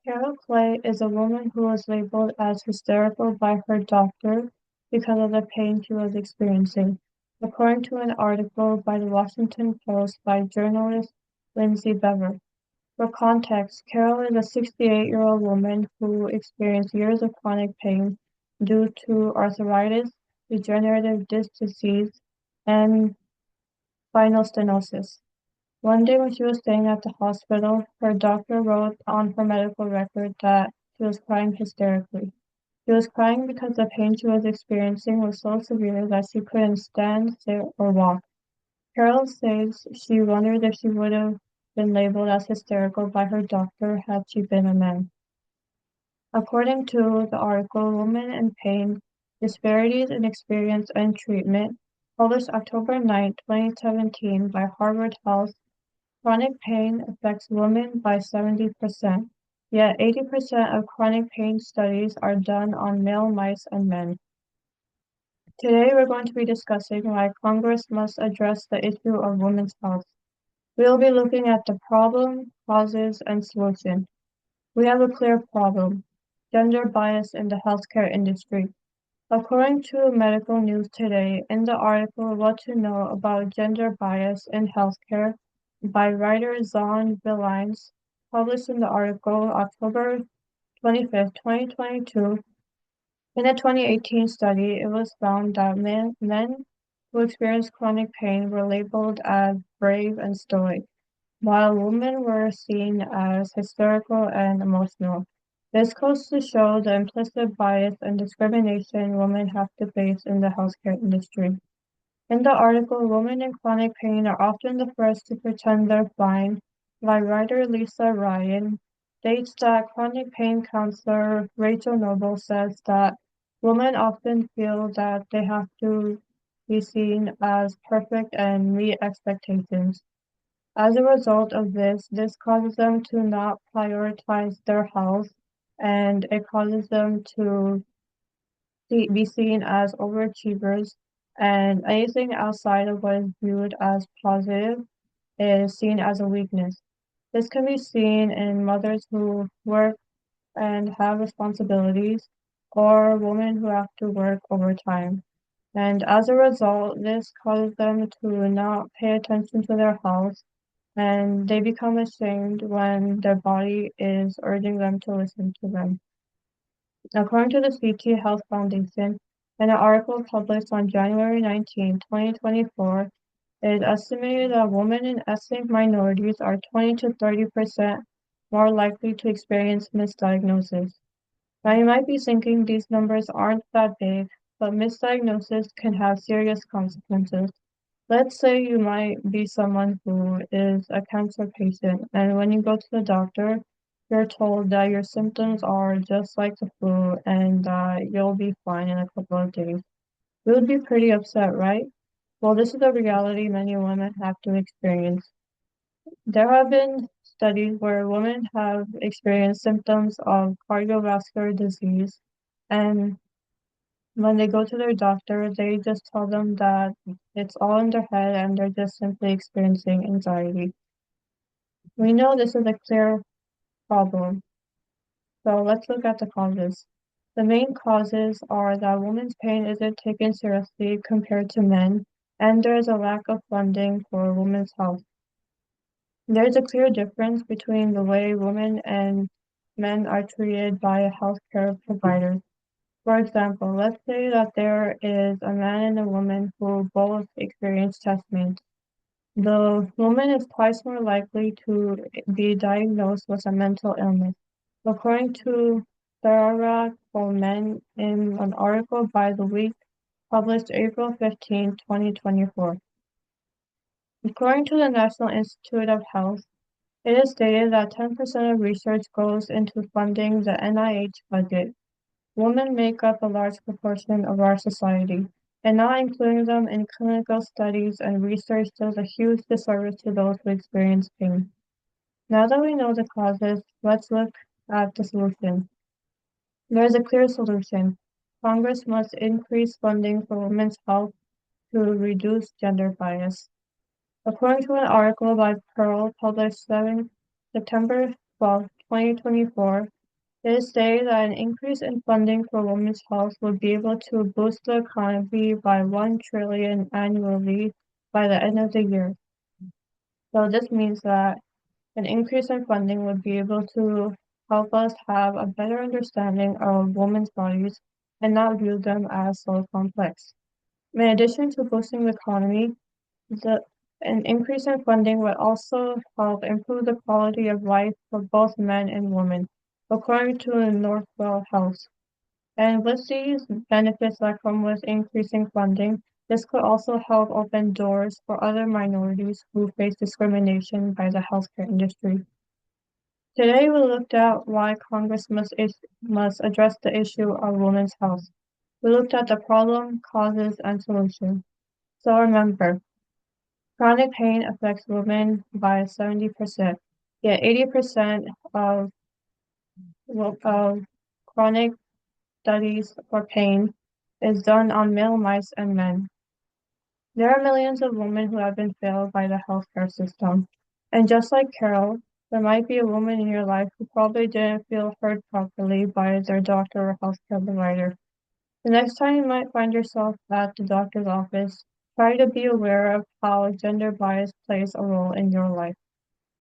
Carol Clay is a woman who was labeled as hysterical by her doctor because of the pain she was experiencing, according to an article by the Washington Post by journalist Lindsay Bever. For context, Carol is a 68-year-old woman who experienced years of chronic pain due to arthritis, degenerative disc disease, and spinal stenosis. One day when she was staying at the hospital, her doctor wrote on her medical record that she was crying hysterically. She was crying because the pain she was experiencing was so severe that she couldn't stand, sit, or walk. Carol says she wondered if she would have been labeled as hysterical by her doctor had she been a man. According to the article Women in Pain: Disparities in Experience and Treatment, published October 9, 2017 by Harvard Health, chronic pain affects women by 70%, yet 80% of chronic pain studies are done on male mice and men. Today we're going to be discussing why Congress must address the issue of women's health. We'll be looking at the problem, causes, and solution. We have a clear problem: gender bias in the healthcare industry. According to Medical News Today, in the article What to Know About Gender Bias in Healthcare by writer Zon Billines, published in the article October 25, 2022, in a 2018 study, it was found that men who experienced chronic pain were labeled as brave and stoic, while women were seen as hysterical and emotional. This goes to show the implicit bias and discrimination women have to face in the healthcare industry. In the article, women in chronic pain are often the first to pretend they're fine, by writer Lisa Ryan states that chronic pain counselor Rachel Noble says that women often feel that they have to be seen as perfect and meet expectations. As a result of this causes them to not prioritize their health, and it causes them to be seen as overachievers, and anything outside of what is viewed as positive is seen as a weakness. This can be seen in mothers who work and have responsibilities, or women who have to work overtime. And as a result, this causes them to not pay attention to their health, and they become ashamed when their body is urging them to listen to them. According to the CT Health Foundation, in an article published on January 19, 2024, it is estimated that women in ethnic minorities are 20 to 30% more likely to experience misdiagnosis. Now you might be thinking these numbers aren't that big, but misdiagnosis can have serious consequences. Let's say you might be someone who is a cancer patient, and when you go to the doctor, you're told that your symptoms are just like the flu and that you'll be fine in a couple of days. You would be pretty upset, right? Well, this is a reality many women have to experience. There have been studies where women have experienced symptoms of cardiovascular disease, and when they go to their doctor, they just tell them that it's all in their head and they're just simply experiencing anxiety. We know this is a clear problem, so let's look at the causes. The main causes are that women's pain isn't taken seriously compared to men, and there is a lack of funding for women's health. There is a clear difference between the way women and men are treated by healthcare providers. For example, let's say that there is a man and a woman who both experience chest pains. The woman is twice more likely to be diagnosed with a mental illness, according to Sarah Coleman in an article by The Week published April 15, 2024. According to the National Institute of Health, it is stated that 10% of research goes into funding the NIH budget. Women make up a large proportion of our society, and not including them in clinical studies and research does a huge disservice to those who experience pain. Now that we know the causes, let's look at the solution. There is a clear solution. Congress must increase funding for women's health to reduce gender bias. According to an article by Pearl published September 12, 2024, it is stated that an increase in funding for women's health would be able to boost the economy by 1 trillion annually by the end of the year. So this means that an increase in funding would be able to help us have a better understanding of women's bodies and not view them as so complex. In addition to boosting the economy, the an increase in funding would also help improve the quality of life for both men and women, according to Northwell Health. And with these benefits that come with increasing funding, this could also help open doors for other minorities who face discrimination by the healthcare industry. Today we looked at why Congress must address the issue of women's health. We looked at the problem, causes, and solutions. So remember, chronic pain affects women by 70%, yet 80% of chronic studies for pain is done on male mice and men. There are millions of women who have been failed by the healthcare system. And just like Carol, there might be a woman in your life who probably didn't feel heard properly by their doctor or healthcare provider. The next time you might find yourself at the doctor's office, try to be aware of how gender bias plays a role in your life.